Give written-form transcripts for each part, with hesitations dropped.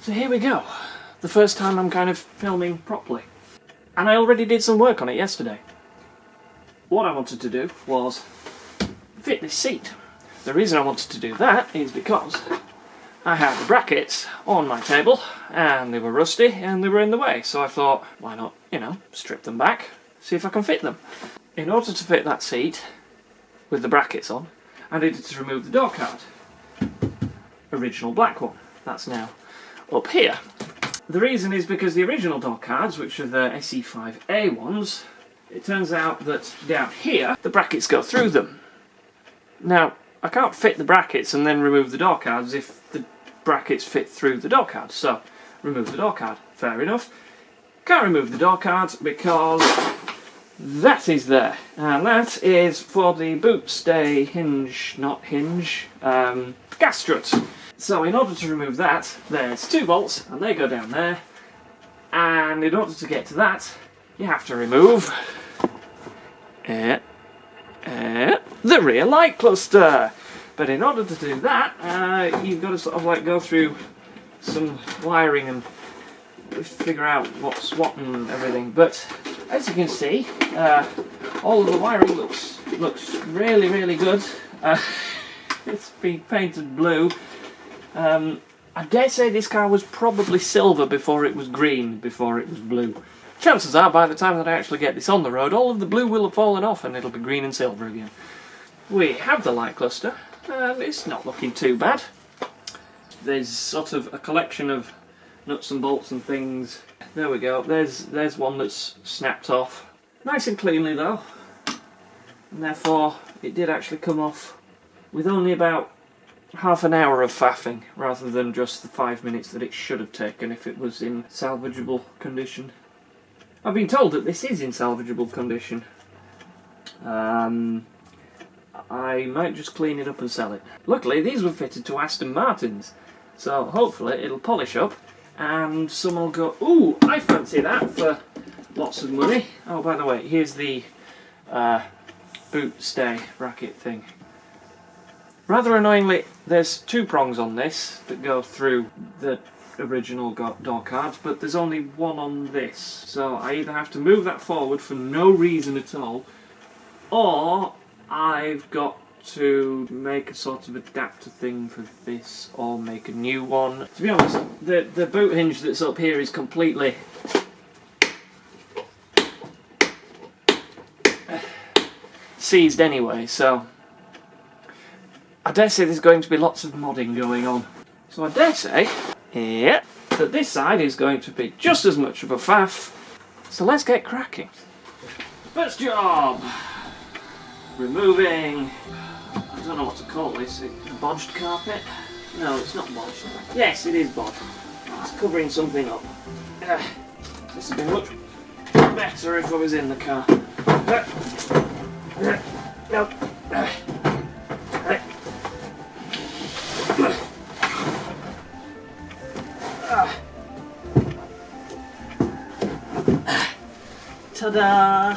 So here we go. The first time I'm kind of filming properly. And I already did some work on it yesterday. What I wanted to do was fit this seat. The reason I wanted to do that is because I had the brackets on my table and they were rusty and they were in the way. So I thought, why not, strip them back, see if I can fit them. In order to fit that seat with the brackets on, I needed to remove the door card. Original black one. That's now up here. The reason is because the original door cards, which are the SE5A ones, it turns out that down here the brackets go through them. Now, I can't fit the brackets and then remove the door cards if the brackets fit through the door card. So, remove the door card. Fair enough. Can't remove the door card because that is there. And that is for the boot stay hinge, not hinge, gas strut. So in order to remove that, there's 2 bolts and they go down there. And in order to get to that, you have to remove the rear light cluster. But in order to do that, you've got to sort of like go through some wiring and figure out what's what and everything. But as you can see, all of the wiring looks really, really good. It's been painted blue. I dare say this car was probably silver before it was green, before it was blue. Chances are, by the time that I actually get this on the road, all of the blue will have fallen off and it'll be green and silver again. We have the light cluster, and it's not looking too bad. There's sort of a collection of nuts and bolts and things. There we go, there's one that's snapped off. Nice and cleanly though, and therefore it did actually come off with only about half an hour of faffing, rather than just the 5 minutes that it should have taken if it was in salvageable condition. I've been told that this is in salvageable condition. I might just clean it up and sell it. Luckily these were fitted to Aston Martins, so hopefully it'll polish up and someone will go, ooh, I fancy that for lots of money. Oh, by the way, here's the boot stay bracket thing. Rather annoyingly, there's 2 prongs on this that go through the original door cards, but there's only one on this. So I either have to move that forward for no reason at all, or I've got to make a sort of adapter thing for this, or make a new one. To be honest, the boot hinge that's up here is completely seized anyway, so I dare say there's going to be lots of modding going on. So I dare say, yeah, that this side is going to be just as much of a faff. So let's get cracking. First job, removing, I don't know what to call this, bodged carpet? No, it's not bodged. Yes, it is bodged. It's covering something up. This would be much better if I was in the car. No. Ta-da!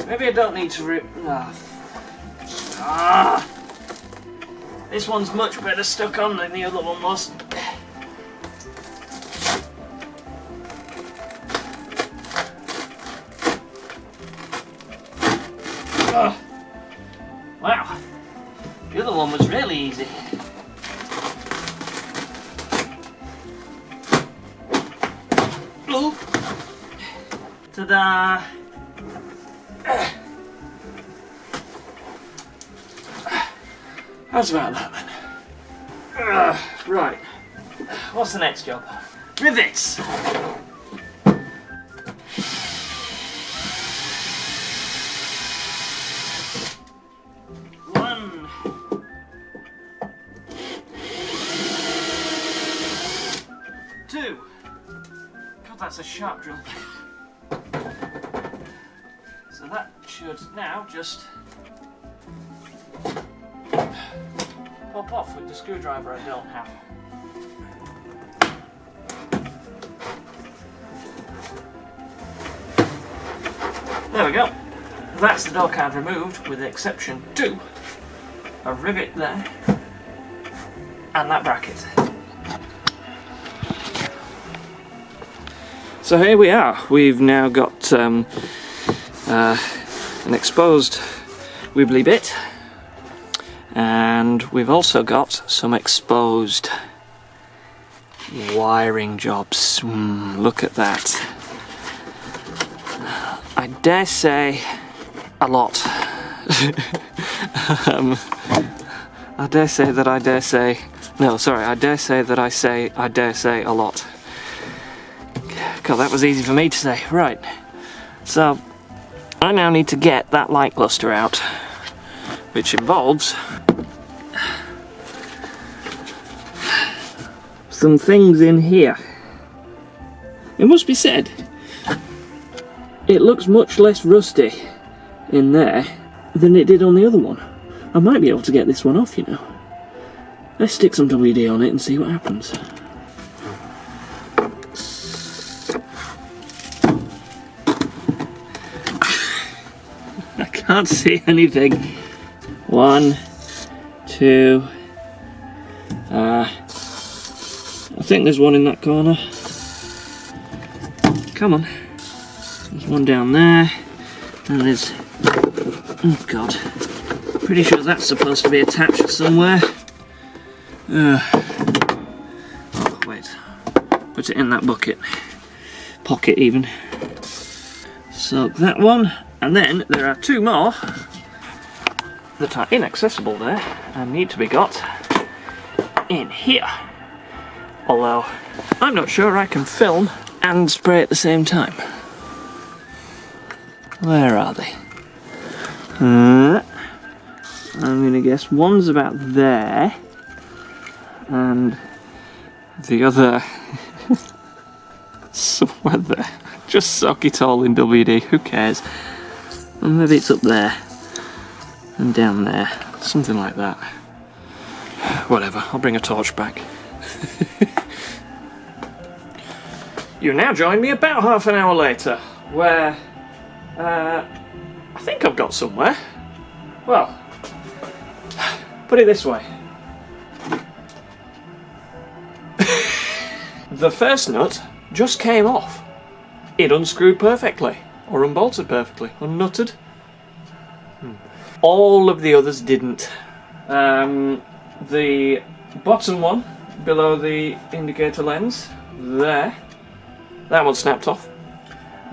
Maybe I don't need to rip. This one's much better stuck on than the other one was. Wow, the other one was really easy. Ooh. Ta-da! That's about that then. Right, what's the next job? Rivets! One. Two. God, that's a sharp drill. So that should now just pop off with the screwdriver I don't have. There we go. That's the door card removed, with the exception to a rivet there and that bracket. So here we are. We've now got an exposed wibbly bit, and we've also got some exposed wiring jobs. Look at that. I dare say a lot. I dare say that I dare say... No, sorry, I dare say that I dare say a lot. God, that was easy for me to say. Right, so I now need to get that light cluster out, which involves some things in here. It must be said, it looks much less rusty in there than it did on the other one. I might be able to get this one off, you know. Let's stick some WD on it and see what happens. I can't see anything. 1, 2. I think there's one in that corner. Come on. There's one down there. And there's... Oh god. Pretty sure that's supposed to be attached somewhere. Oh, wait. Put it in that bucket. Pocket even. So that one. And then there are 2 more that are inaccessible there and need to be got in here. Although I'm not sure I can film and spray at the same time. Where are they? I'm gonna guess one's about there and the other somewhere there. Just soak it all in WD, who cares? And maybe it's up there and down there, something like that. Whatever, I'll bring a torch back. You now join me about half an hour later, where I think I've got somewhere. Well, put it this way. The first nut just came off. It unscrewed perfectly. Or unbolted perfectly, unnutted. All of the others didn't. The bottom one, below the indicator lens, there, that one snapped off.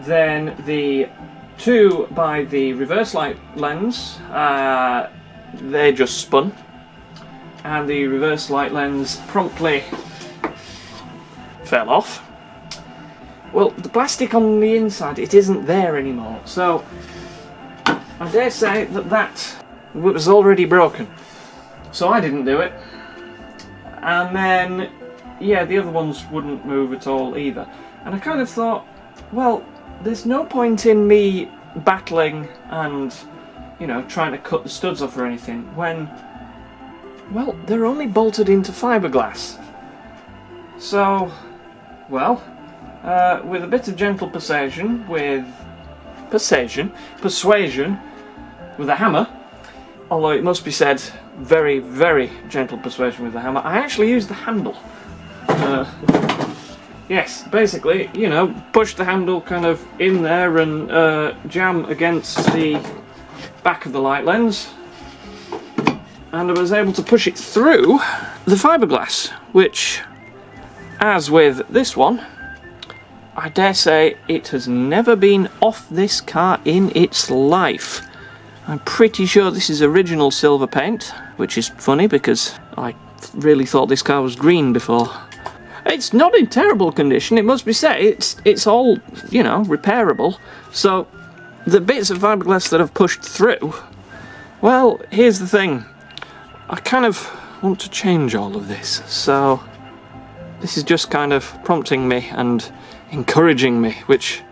Then the 2 by the reverse light lens, they just spun. And the reverse light lens promptly fell off. Well, the plastic on the inside, it isn't there anymore, so I dare say that that was already broken. So I didn't do it. And then, yeah, the other ones wouldn't move at all either. And I kind of thought, well, there's no point in me battling and, you know, trying to cut the studs off or anything when, well, they're only bolted into fiberglass. So, well... with a bit of gentle persuasion with a hammer, although it must be said, very, very gentle persuasion with the hammer. I actually used the handle. Yes, basically, you know, push the handle kind of in there and jam against the back of the light lens, and I was able to push it through the fiberglass, which, as with this one, I dare say it has never been off this car in its life. I'm pretty sure this is original silver paint, which is funny because I really thought this car was green before. It's not in terrible condition, it must be said. It's all, you know, repairable. So the bits of fiberglass that I've pushed through, well, here's the thing. I kind of want to change all of this, so this is just kind of prompting me and encouraging me, which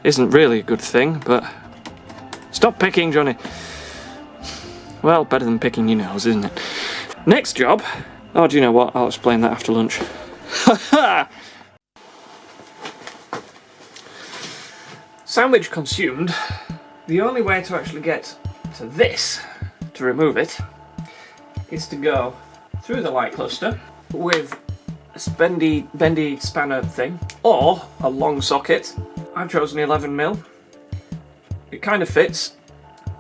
isn't really a good thing, but stop picking, Johnny. Well, better than picking your nose, isn't it? Next job. Oh, do you know what? I'll explain that after lunch. Ha Sandwich consumed. the only way to actually get to this, to remove it, is to go through the light cluster with a bendy spanner thing, or a long socket. I've chosen 11mm. It kind of fits.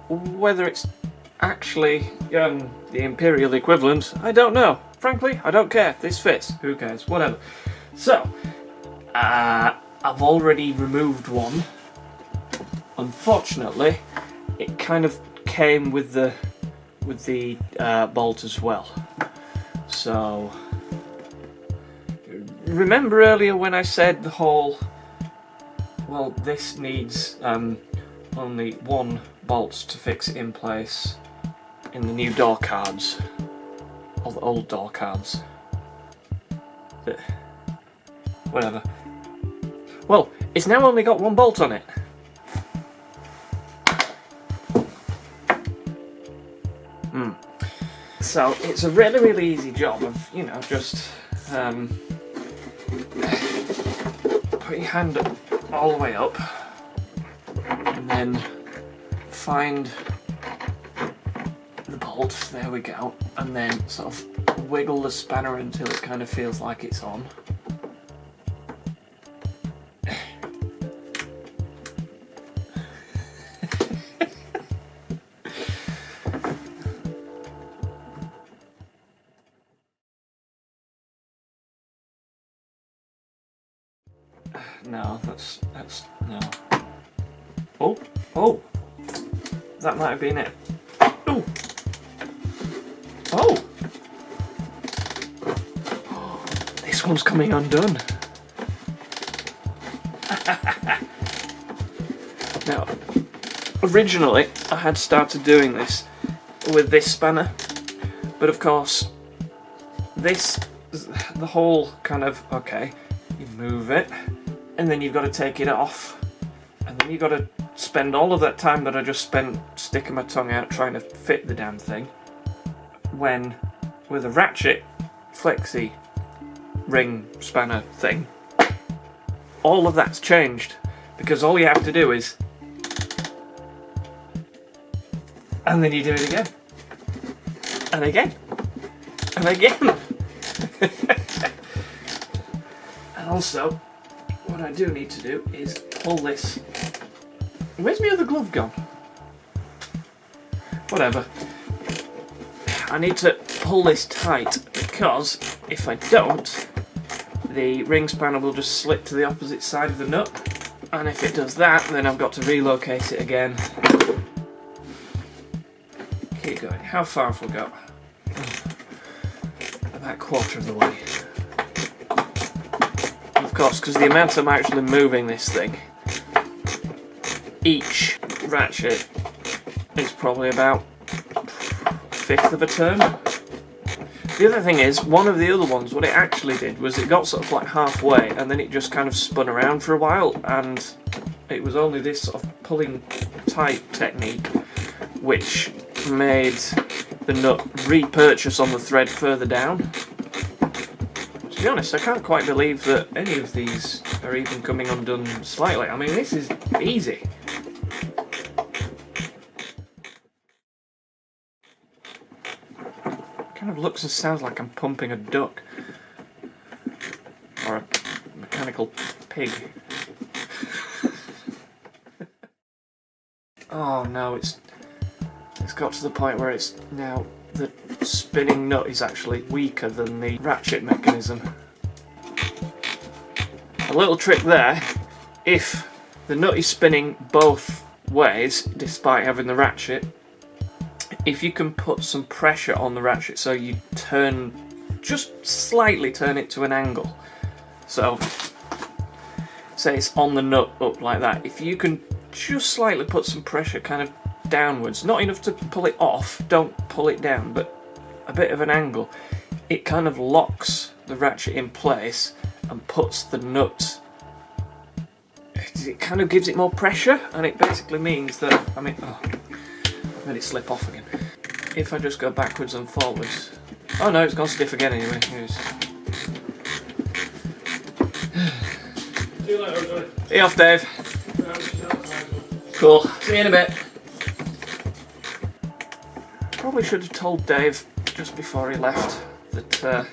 Whether it's actually the imperial equivalent, I don't know. Frankly, I don't care. This fits. Who cares? Whatever. So, I've already removed one. Unfortunately, it kind of came with the bolt as well. So, remember earlier when I said the whole, well, this needs only one bolt to fix it in place in the new door cards, or the old door cards. Whatever. Well, it's now only got one bolt on it. So it's a really easy job of, you know, just put your hand all the way up and then find the bolt, there we go, and then sort of wiggle the spanner until it kind of feels like it's on. No, that's no. Oh, that might have been it. Oh, oh, this one's coming undone. Now, originally I had started doing this with this spanner, but of course, the whole kind of, okay, you move it, and then you've got to take it off, and then you've got to spend all of that time that I just spent sticking my tongue out trying to fit the damn thing, when with a ratchet flexi ring spanner thing, all of that's changed, because all you have to do is, and then you do it again, and again, and again. And also, what I do need to do is pull this. Where's my other glove gone? Whatever. I need to pull this tight, because if I don't, the ring spanner will just slip to the opposite side of the nut, and if it does that, then I've got to relocate it again. Keep going. How far have we got? About a quarter of the way. Of course, because the amount I'm actually moving this thing, each ratchet is probably about a fifth of a turn. The other thing is, one of the other ones, what it actually did was it got sort of like halfway and then it just kind of spun around for a while, and it was only this sort of pulling tight technique which made the nut repurchase on the thread further down. To be honest, I can't quite believe that any of these are even coming undone slightly. I mean, this is easy. Kind of looks and sounds like I'm pumping a duck. Or a mechanical pig. Oh no, it's got to the point where it's now the spinning nut is actually weaker than the ratchet mechanism. A little trick there, if the nut is spinning both ways despite having the ratchet, if you can put some pressure on the ratchet so you just slightly turn it to an angle, so say it's on the nut up like that, if you can just slightly put some pressure kind of downwards, not enough to pull it off, don't pull it down, but a bit of an angle, it kind of locks the ratchet in place and puts the nut, it kind of gives it more pressure, and it basically means that, I mean, oh, I've made it slip off again. If I just go backwards and forwards, oh no, it's gone stiff again anyway. See you later, Johnny. Hey off, Dave. Cool. See you in a bit. Probably should have told Dave just before he left that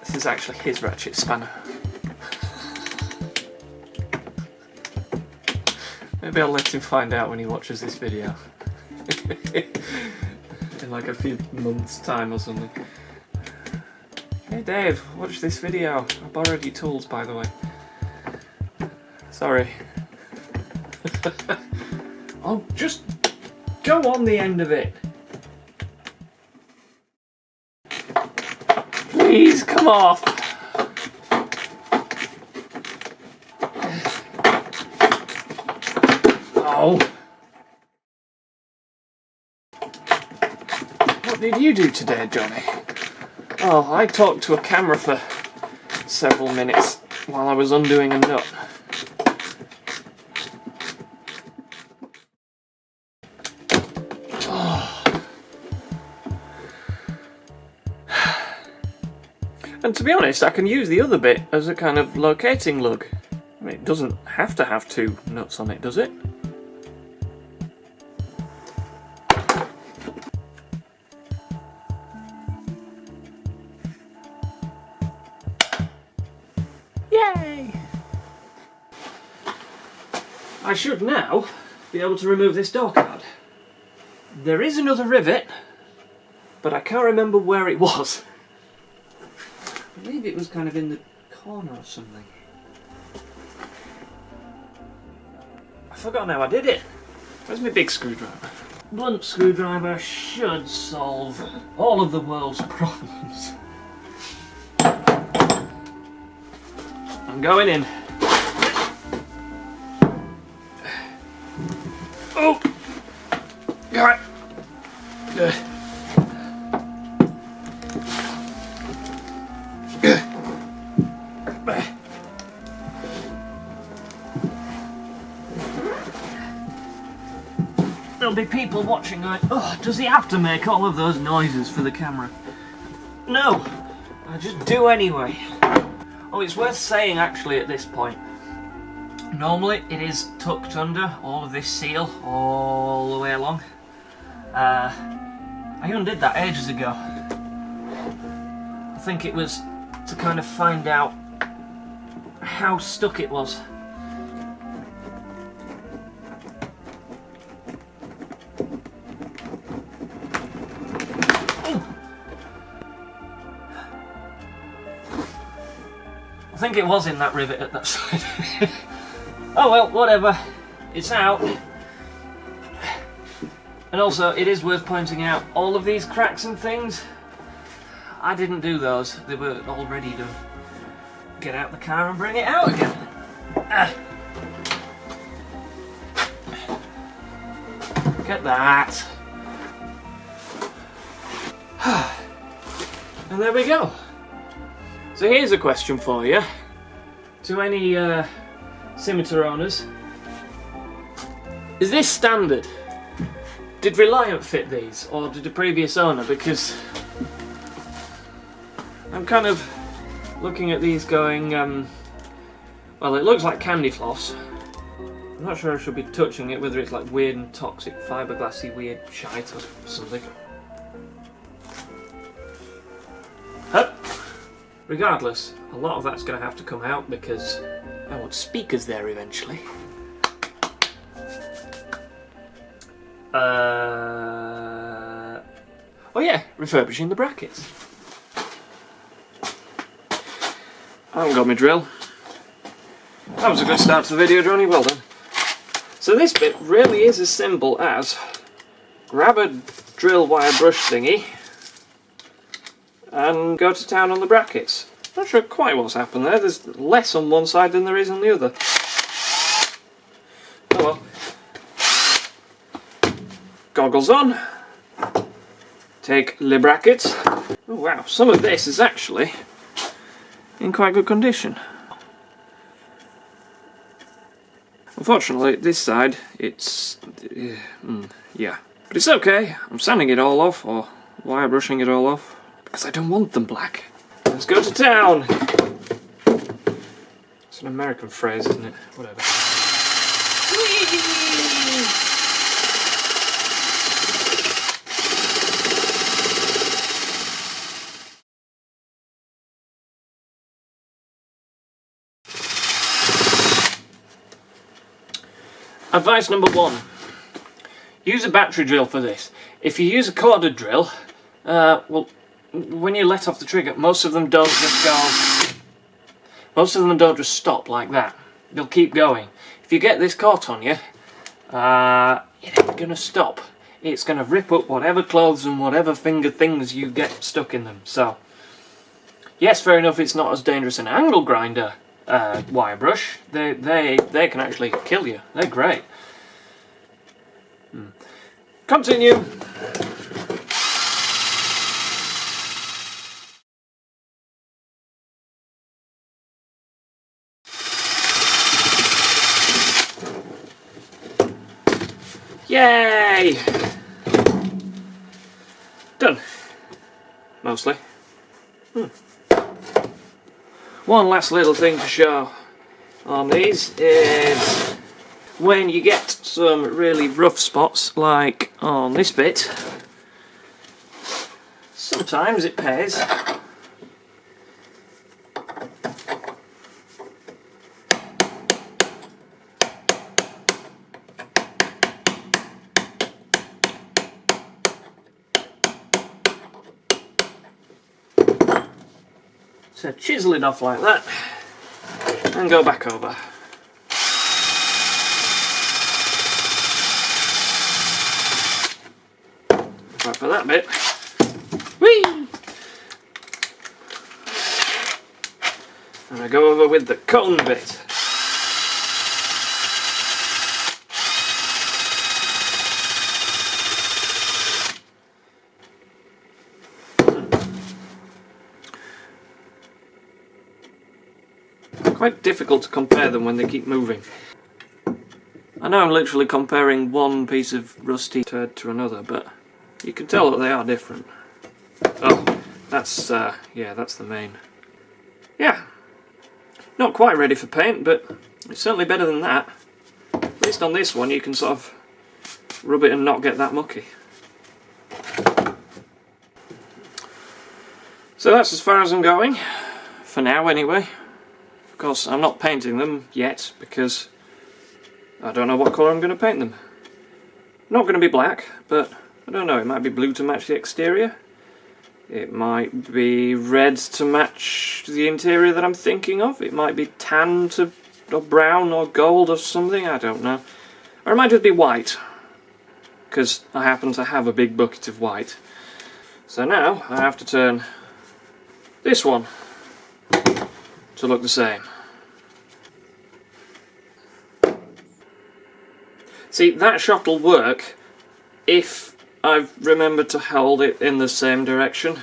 this is actually his ratchet spanner. Maybe I'll let him find out when he watches this video. In like a few months' time or something. Hey Dave, watch this video. I borrowed your tools, by the way. Sorry. Oh, just go on the end of it. Please, come off. Oh. What did you do today, Johnny? Oh, I talked to a camera for several minutes while I was undoing a nut. And to be honest, I can use the other bit as a kind of locating lug. I mean, it doesn't have to have two nuts on it, does it? Yay! I should now be able to remove this door card. There is another rivet, but I can't remember where it was. I believe it was kind of in the corner or something. I forgot how I did it. Where's my big screwdriver? Blunt screwdriver should solve all of the world's problems. I'm going in. Oh! Alright. There'll be people watching going, oh, does he have to make all of those noises for the camera? No, I just do anyway. Oh, it's worth saying actually at this point, normally it is tucked under all of this seal all the way along. I undid that ages ago. I think it was to kind of find out how stuck it was. I think it was in that rivet at that side. Oh well, whatever. It's out. And also, it is worth pointing out, all of these cracks and things, I didn't do those. They were all ready to get out the car and bring it out again. Look at that. And there we go. So here's a question for you. To any Scimitar owners. Is this standard? Did Reliant fit these, or did the previous owner? Because I'm kind of looking at these going, well, it looks like candy floss. I'm not sure I should be touching it, whether it's like weird and toxic fiberglassy weird shite or something. Hup. Regardless, a lot of that's going to have to come out because I want speakers there eventually. Oh yeah, refurbishing the brackets. I haven't got my drill. That was a good start to the video, Johnny, well done. So this bit really is as simple as grab a drill wire brush thingy and go to town on the brackets. Not sure quite what's happened there, there's less on one side than there is on the other. Oh well. Goggles on. Take the brackets. Oh wow, some of this is actually in quite good condition. Unfortunately, this side, it's... yeah. But it's okay, I'm sanding it all off, or wire brushing it all off, because I don't want them black. Let's go to town! It's an American phrase, isn't it? Whatever. Advice number 1. Use a battery drill for this. If you use a corded drill, well, when you let off the trigger, most of them don't just stop like that. They'll keep going. If you get this caught on you, it ain't gonna stop. It's gonna rip up whatever clothes and whatever finger things you get stuck in them. So, yes, fair enough, it's not as dangerous as an angle grinder wire brush. They can actually kill you. They're great. Continue. Yay! Done. Mostly. One last little thing to show on these is when you get some really rough spots like on this bit, sometimes it pays to chisel it off like that and go back over. Right for that bit. Whee! And I go over with the cone bit. Quite difficult to compare them when they keep moving. I know I'm literally comparing one piece of rusty turd to another, but you can tell that they are different. Oh, that's yeah, that's the main. Yeah, not quite ready for paint, but it's certainly better than that. At least on this one you can sort of rub it and not get that mucky. So that's as far as I'm going, for now anyway. Of course, I'm not painting them yet because I don't know what colour I'm going to paint them. Not going to be black, but I don't know, it might be blue to match the exterior. It might be red to match the interior that I'm thinking of. It might be tan to or brown or gold or something, I don't know. Or it might just be white, because I happen to have a big bucket of white. So now I have to turn this one to look the same. See, that shot will work if I've remembered to hold it in the same direction.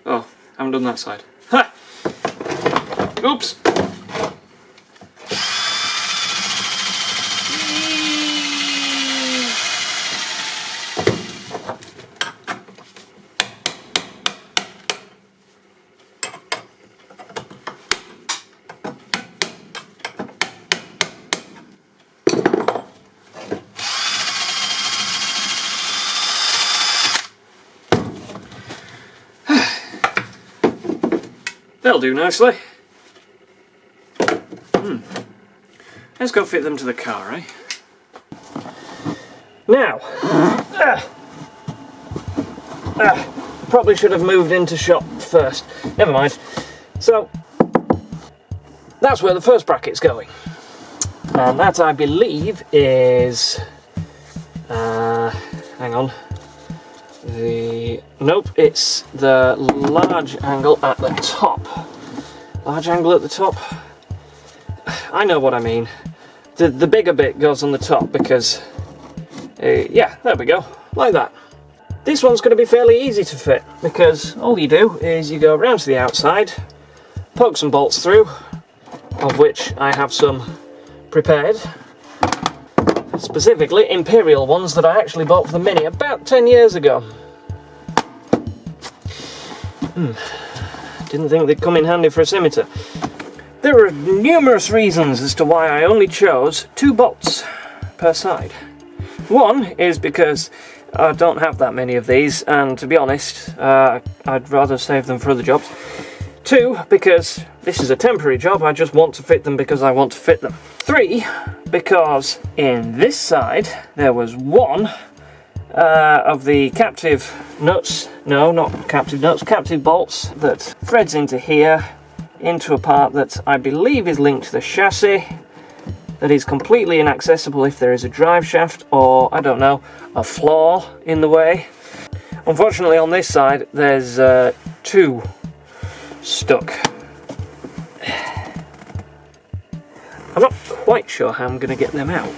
Oh, I haven't done that side. Ha! Oops! They'll do nicely. Let's go fit them to the car, eh? Now, probably should have moved into shot first. Never mind. So, that's where the first bracket's going. And that, I believe, is... hang on. Nope, it's the large angle at the top. Large angle at the top? I know what I mean. The bigger bit goes on the top because... yeah, there we go. Like that. This one's going to be fairly easy to fit because all you do is you go around to the outside, poke some bolts through, of which I have some prepared. Specifically Imperial ones that I actually bought for the Mini about 10 years ago. Didn't think they'd come in handy for a scimitar. There are numerous reasons as to why I only chose 2 bolts per side. One is because I don't have that many of these, and to be honest, I'd rather save them for other jobs. 2, because this is a temporary job, I just want to fit them because I want to fit them. 3, because in this side there was one of the captive nuts, no, not captive nuts, captive bolts that threads into here, into a part that I believe is linked to the chassis, that is completely inaccessible if there is a drive shaft or, I don't know, a flaw in the way. Unfortunately on this side there's 2 stuck. I'm not quite sure how I'm going to get them out.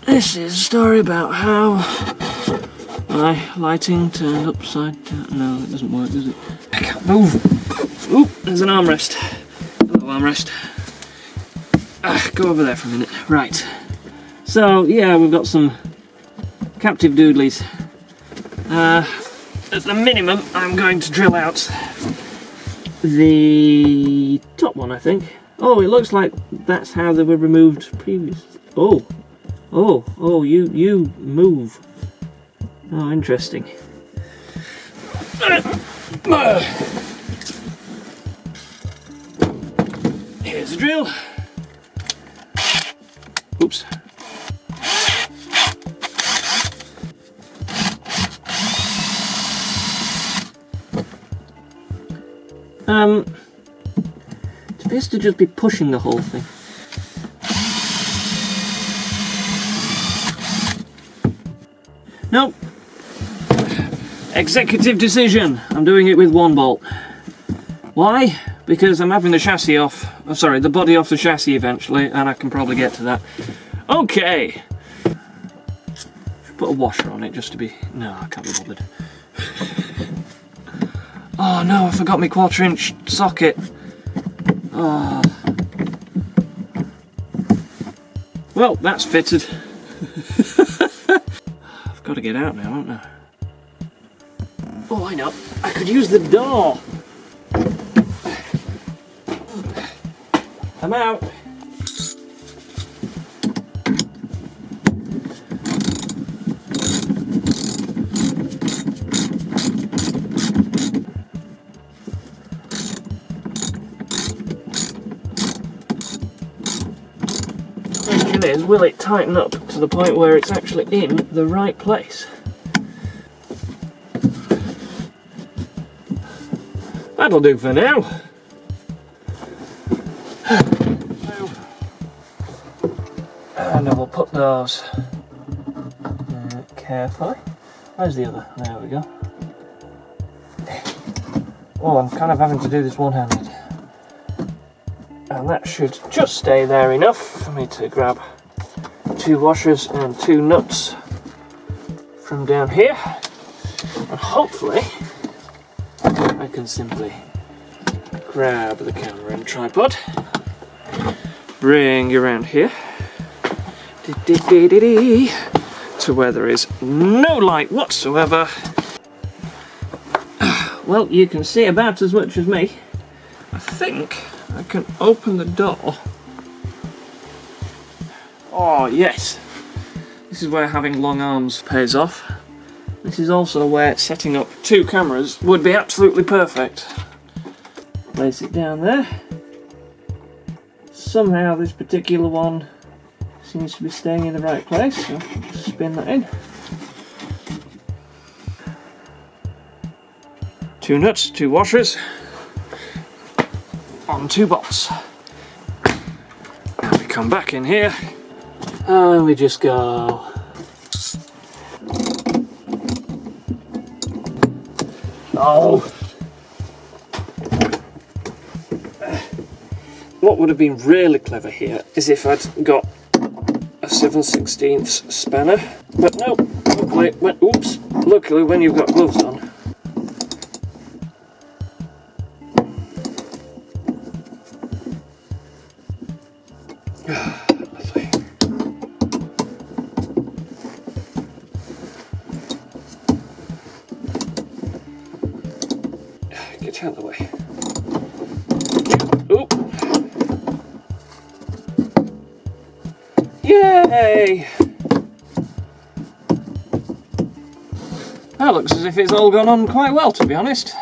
This is a story about how my lighting turned upside down. No, it doesn't work, does it? I can't move. Oop, there's an armrest. A little armrest. Go over there for a minute. Right. So, yeah, we've got some captive doodlies. At the minimum, I'm going to drill out the top one, I think. Oh, it looks like that's how they were removed previously. Oh, you move. Oh, interesting. Here's the drill. Oops. It appears to just be pushing the whole thing. Nope. Executive decision. I'm doing it with 1 bolt. Why? Because I'm having the chassis off. Oh, sorry, the body off the chassis eventually, and I can probably get to that. Okay. Should put a washer on it just to be. No, I can't be bothered. Oh no, I forgot my 1/4" socket. Oh. Well, that's fitted. I've got to get out now, haven't I? Oh, I know. I could use the door. I'm out. The question is, will it tighten up to the point where it's actually in the right place? That'll do for now. And I will put those carefully. Where's the other? There we go. Oh, I'm kind of having to do this one-handed. And that should just stay there enough for me to grab 2 washers and 2 nuts from down here. And hopefully I can simply grab the camera and tripod, bring you around here to where there is no light whatsoever. Well, you can see about as much as me. I think I can open the door. Oh yes, this is where having long arms pays off. This is also where setting up 2 cameras would be absolutely perfect. Place it down there. Somehow this particular one seems to be staying in the right place, so just spin that in. 2 nuts, 2 washers, on 2 bolts. Now we come back in here and we just go. Oh! What would have been really clever here is if I'd got a 7/16 spanner, but no, luckily when you've got gloves on. Lovely. Get out of the way. Oop. Yay! That looks as if it's all gone on quite well, to be honest.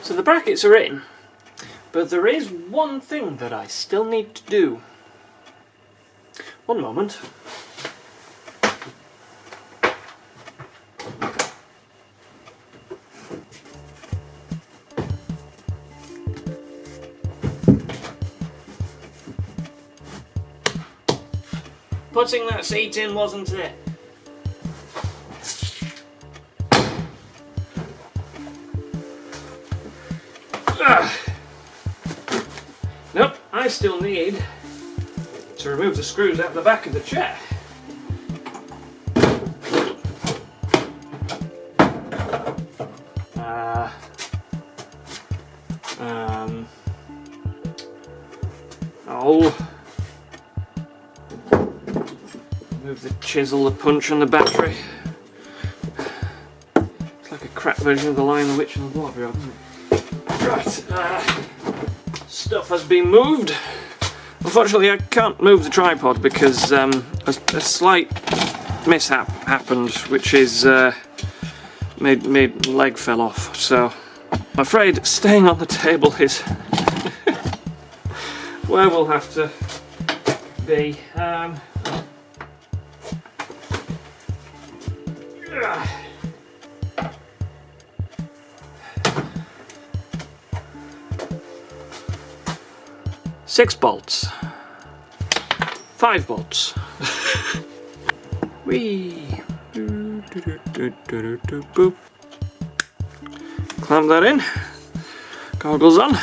So the brackets are in, but there is one thing that I still need to do. One moment. Putting that seat in wasn't it? Nope, I still need to remove the screws out the back of the chair. Move the chisel, the punch and the battery. It's like a crap version of The Lion, the Witch and the Wardrobe, isn't it? Right, stuff has been moved. Unfortunately I can't move the tripod because a slight mishap happened, which is made leg fell off, so I'm afraid staying on the table is where we'll have to be. 6 bolts, 5 bolts. Whee! Boop. Clamp that in. Goggles on.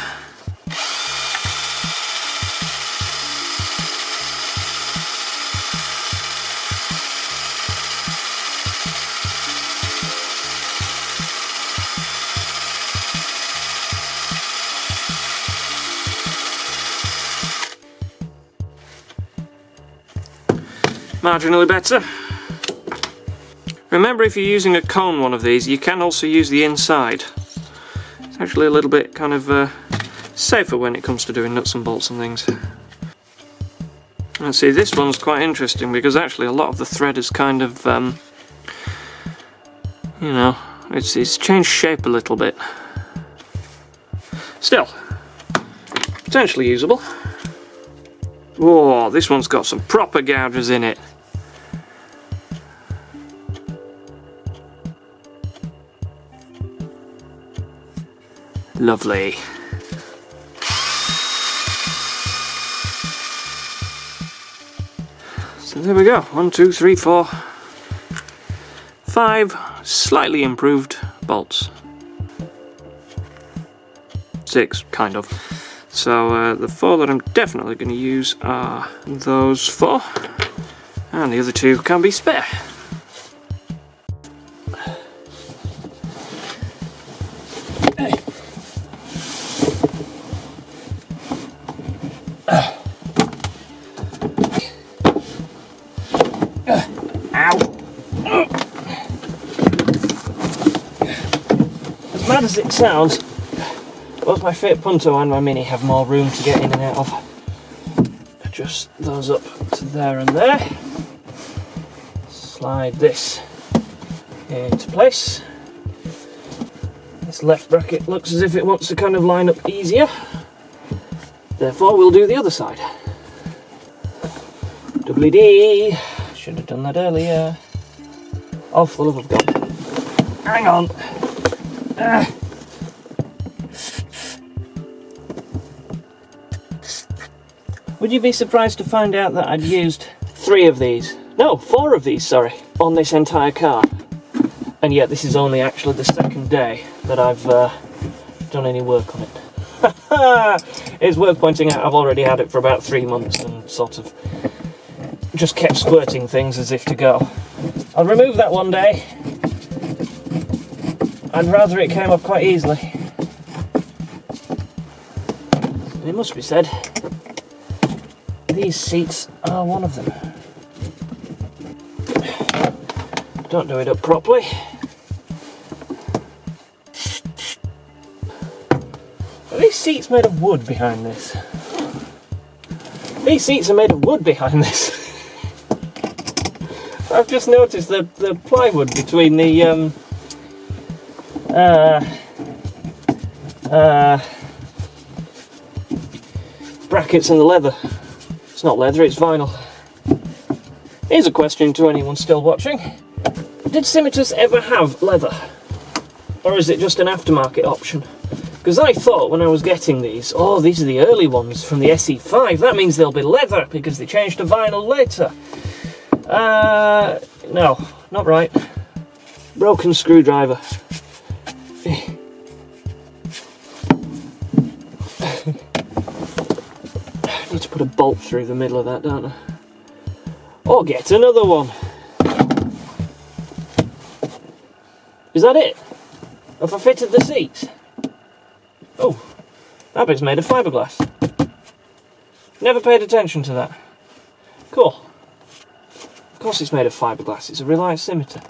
Marginally better. Remember, if you're using a cone one of these, you can also use the inside. It's actually a little bit kind of safer when it comes to doing nuts and bolts and things. And see, this one's quite interesting because actually a lot of the thread is kind of, you know, it's changed shape a little bit. Still, potentially usable. Whoa, this one's got some proper gougers in it. Lovely. So there we go. 1, 2, 3, 4, 5 slightly improved bolts. 6, kind of. So the 4 that I'm definitely going to use are those 4, and the other 2 can be spare. As mad as it sounds, both my Fiat Punto and my Mini have more room to get in and out of. Adjust those up to there and there. Slide this into place. This left bracket looks as if it wants to kind of line up easier. Therefore we'll do the other side. Doubly D. Should have done that earlier. Oh, for the love of God. Hang on. Would you be surprised to find out that I'd used 3 of these? No, 4 of these, sorry, on this entire car. And yet this is only actually the 2nd day that I've done any work on it. It's worth pointing out I've already had it for about 3 months and sort of just kept squirting things as if to go. I'll remove that one day. I'd rather it came off quite easily. It must be said, these seats are one of them. Don't do it up properly. Are these seats made of wood behind this? These seats are made of wood behind this. I've just noticed the plywood between the brackets and the leather. It's not leather, it's vinyl. Here's a question to anyone still watching. Did Scimitars ever have leather? Or is it just an aftermarket option? Because I thought when I was getting these, oh, these are the early ones from the SE5, that means they'll be leather because they changed to vinyl later. No, not right. Broken screwdriver. I need to put a bolt through the middle of that, don't I? Or get another one. Is that it? Have I fitted the seats? Oh, that bit's made of fiberglass. Never paid attention to that. Cool. Of course it's made of fiberglass, it's a Reliant Scimitar.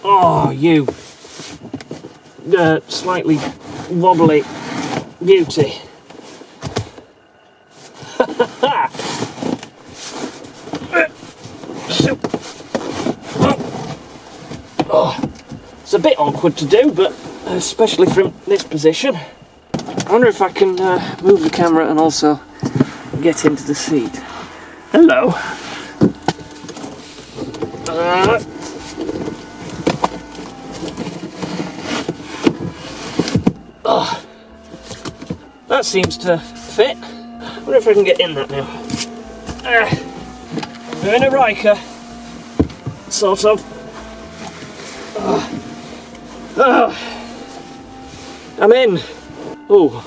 Oh, you slightly wobbly beauty. Oh, it's a bit awkward to do, but especially from this position. I wonder if I can move the camera and also get into the seat. Hello. Oh, that seems to fit. I wonder if I can get in that now. We're in a Riker, sort of. I'm in. Oh,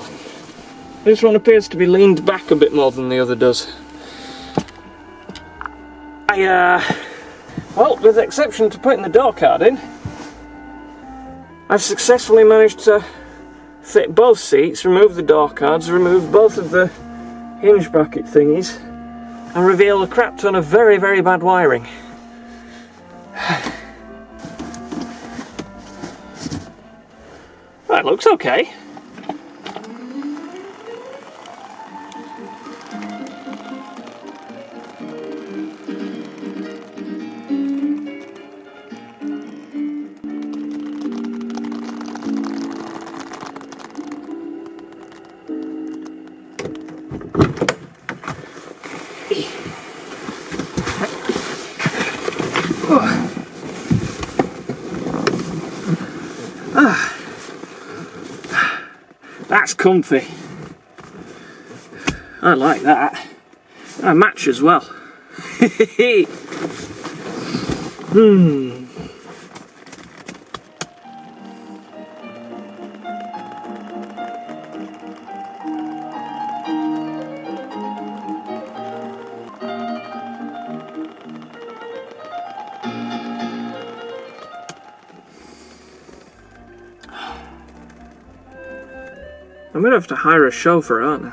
this one appears to be leaned back a bit more than the other does. Well, with the exception to putting the door card in, I've successfully managed to fit both seats, remove the door cards, remove both of the hinge bracket thingies, and reveal a crap ton of very, very bad wiring. That looks okay. That's comfy. I like that. I match as well. I'm gonna have to hire a chauffeur, aren't I?